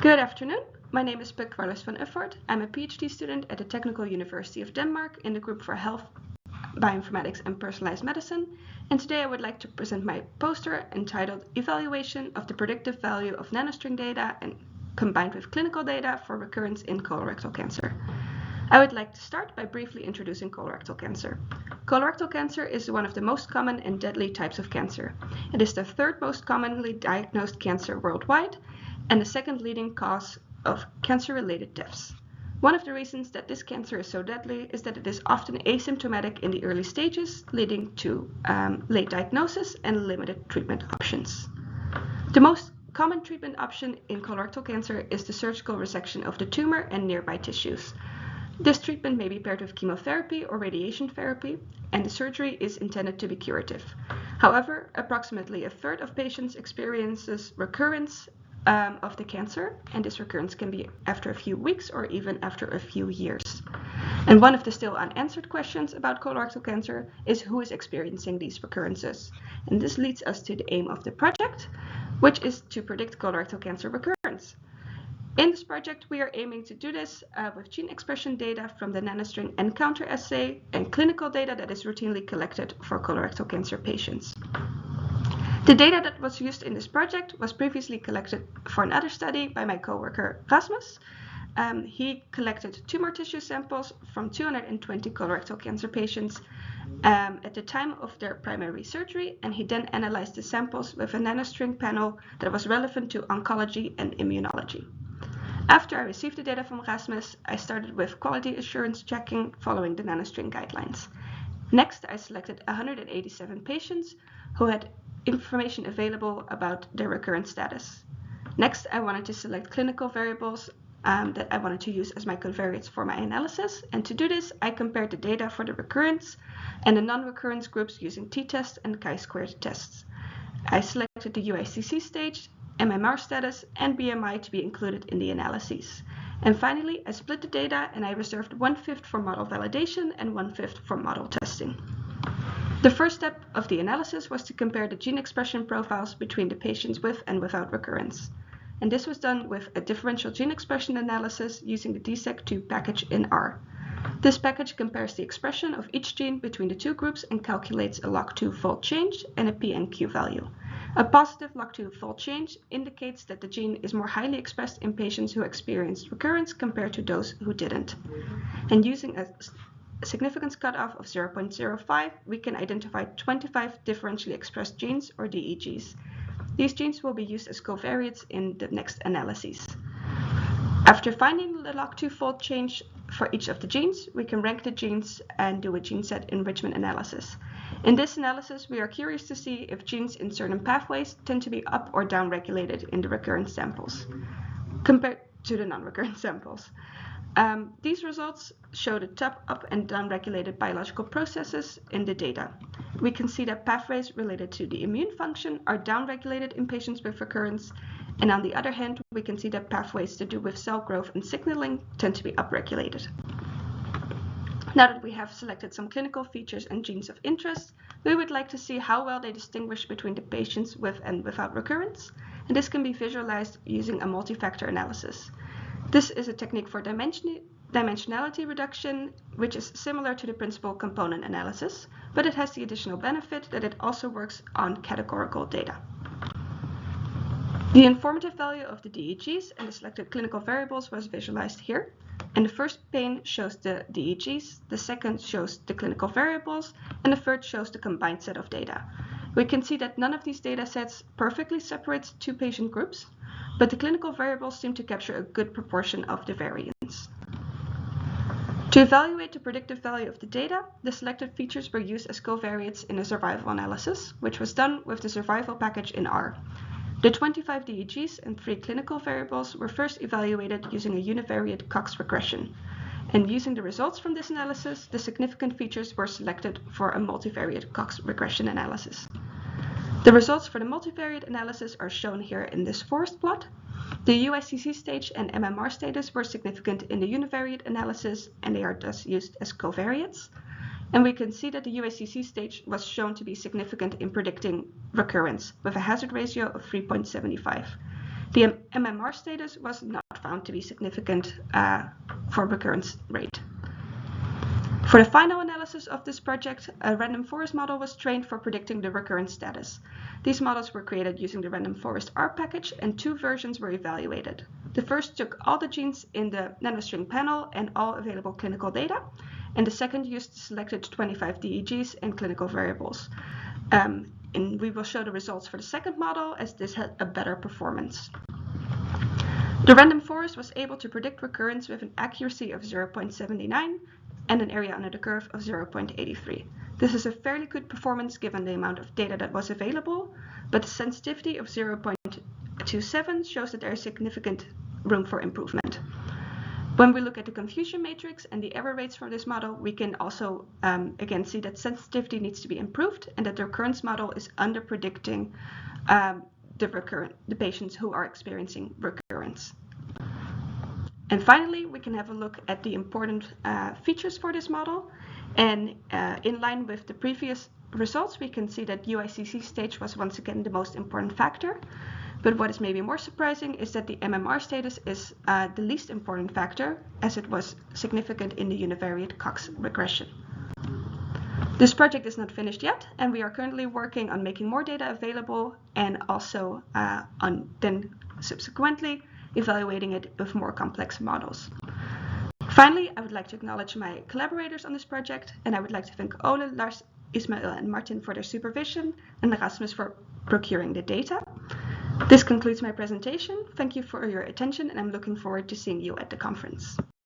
Good afternoon. My name is Quarles van Ufford. I'm a PhD student at the Technical University of Denmark in the group for Health, Bioinformatics and Personalized Medicine. And today I would like to present my poster entitled Evaluation of the Predictive Value of NanoString Data and Combined with Clinical Data for Recurrence in Colorectal Cancer. I would like to start by briefly introducing colorectal cancer. Colorectal cancer is one of the most common and deadly types of cancer. It is the third most commonly diagnosed cancer worldwide and the second leading cause of cancer-related deaths. One of the reasons that this cancer is so deadly is that it is often asymptomatic in the early stages, leading to late diagnosis and limited treatment options. The most common treatment option in colorectal cancer is the surgical resection of the tumor and nearby tissues. This treatment may be paired with chemotherapy or radiation therapy, and the surgery is intended to be curative. However, approximately a third of patients experiences recurrence of the cancer, and this recurrence can be after a few weeks or even after a few years. And one of the still unanswered questions about colorectal cancer is who is experiencing these recurrences. And this leads us to the aim of the project, which is to predict colorectal cancer recurrence. In this project, we are aiming to do this with gene expression data from the NanoString encounter assay and clinical data that is routinely collected for colorectal cancer patients. The data that was used in this project was previously collected for another study by my coworker Rasmus. He collected tumor tissue samples from 220 colorectal cancer patients at the time of their primary surgery, and he then analyzed the samples with a NanoString panel that was relevant to oncology and immunology. After I received the data from Rasmus, I started with quality assurance checking following the NanoString guidelines. Next, I selected 187 patients who had information available about their recurrent status. Next, I wanted to select clinical variables that I wanted to use as my covariates for my analysis. And to do this, I compared the data for the recurrence and the non-recurrence groups using t-test and chi-squared tests. I selected the UICC stage, MMR status, and BMI to be included in the analyses. And finally, I split the data and I reserved 1/5 for model validation and 1/5 for model testing. The first step of the analysis was to compare the gene expression profiles between the patients with and without recurrence. And this was done with a differential gene expression analysis using the DSEQ2 package in R. This package compares the expression of each gene between the two groups and calculates a log2 fold change and a P and Q value. A positive log2 fold change indicates that the gene is more highly expressed in patients who experienced recurrence compared to those who didn't. And using a significance cutoff of 0.05, we can identify 25 differentially expressed genes, or DEGs. These genes will be used as covariates in the next analyses. After finding the log2 fold change for each of the genes, we can rank the genes and do a gene set enrichment analysis. In this analysis, we are curious to see if genes in certain pathways tend to be up or down regulated in the recurrent samples compared to the non-recurrent samples. These results show the top, up, and down regulated biological processes in the data. We can see that pathways related to the immune function are down regulated in patients with recurrence, and on the other hand, we can see that pathways to do with cell growth and signaling tend to be upregulated. Now that we have selected some clinical features and genes of interest, we would like to see how well they distinguish between the patients with and without recurrence, and this can be visualized using a multi-factor analysis. This is a technique for dimensionality reduction, which is similar to the principal component analysis, but it has the additional benefit that it also works on categorical data. The informative value of the DEGs and the selected clinical variables was visualized here. And the first pane shows the DEGs, the second shows the clinical variables, and the third shows the combined set of data. We can see that none of these data sets perfectly separates two patient groups, but the clinical variables seem to capture a good proportion of the variance. To evaluate the predictive value of the data, the selected features were used as covariates in a survival analysis, which was done with the survival package in R. The 25 DEGs and 3 clinical variables were first evaluated using a univariate Cox regression. And using the results from this analysis, the significant features were selected for a multivariate Cox regression analysis. The results for the multivariate analysis are shown here in this forest plot. The UICC stage and MMR status were significant in the univariate analysis, and they are thus used as covariates. And we can see that the UICC stage was shown to be significant in predicting recurrence with a hazard ratio of 3.75. The MMR status was not found to be significant for recurrence rate. For the final analysis of this project, a random forest model was trained for predicting the recurrence status. These models were created using the random forest R package, and 2 versions were evaluated. The first took all the genes in the NanoString panel and all available clinical data, and the second used selected 25 DEGs and clinical variables. And we will show the results for the second model, as this had a better performance. The random forest was able to predict recurrence with an accuracy of 0.79 and an area under the curve of 0.83. This is a fairly good performance given the amount of data that was available, but the sensitivity of 0.27 shows that there is significant room for improvement. When we look at the confusion matrix and the error rates for this model, we can also again see that sensitivity needs to be improved and that the recurrence model is under-predicting the patients who are experiencing recurrence. And finally, we can have a look at the important features for this model. And in line with the previous results, we can see that UICC stage was once again the most important factor. But what is maybe more surprising is that the MMR status is the least important factor, as it was significant in the univariate Cox regression. This project is not finished yet, and we are currently working on making more data available and also on then subsequently evaluating it with more complex models. Finally, I would like to acknowledge my collaborators on this project, and I would like to thank Ole, Lars, Ismail, and Martin for their supervision, and Erasmus for procuring the data. This concludes my presentation. Thank you for your attention, and I'm looking forward to seeing you at the conference.